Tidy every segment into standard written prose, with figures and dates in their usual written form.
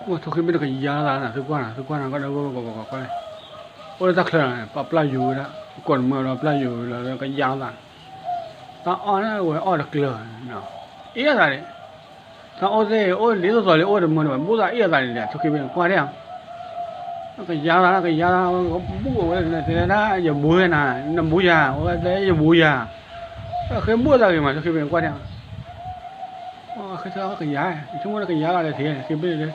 Thôi khi biết được cái giá là thứ quan là có đâu có cái ôi ta khờ pa pla yu đó còn mưa nó pla yu là cái giá là ta on nó rồi on được lửa nào ý là đấy ta ôi lý do rồi ôi được mưa rồi mua ra ý là đấy thôi khi biết qua đấy cái giá là mua thế đó giờ mua này nó mua già đấy giờ mua già khi mua ra thì mà thôi khi biết qua đấy cái giá chúng nó cái giá là thế khi biết đấy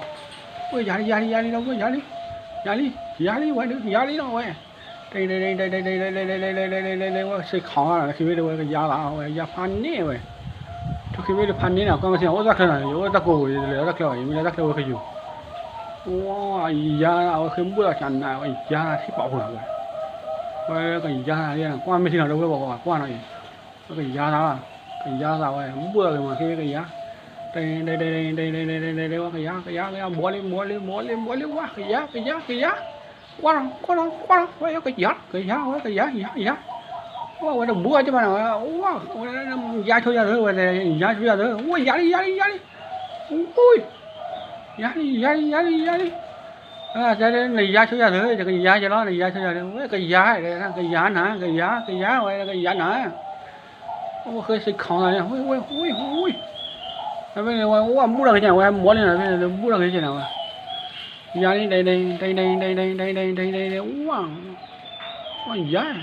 ôi giá đi đâu có giá đi quay được giá đi đâu quay đây xây khó là khi biết được cái giá là giá phan nhé vậy khi biết được phan nhé nào con xem ôi rắc này ôi rắc cổ để rắc rồi mình rắc đâu cái gì wow giá nào khi mua là chẳng nào giá thì bảo rồi vậy cái giá này là quan mấy thứ nào đâu có bảo quan này cái giá đó cái giá nào vậy mua rồi mà khi cái giá đây cái giá mua lên quá cái giá quá vậy cái giá quá nó mua chứ mà nào quá giá thôi ra nữa vậy giá thôi ra nữa ui giá đi ui giá đi cái này giá thôi ra nữa cái giá cho nó này giá thôi ra nữa cái giá này cái giá nè cái giá vậy cái giá nè cái xịt khó này ui bây giờ mua được cái nào em muốn là mua được cái nào giá đi đây wow giá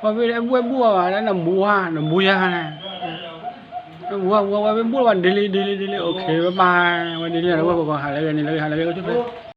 và bây giờ em mua mà là mua giá này mua bằng daily ok bye bye daily là có hàng lấy cái này lấy cái chút đấy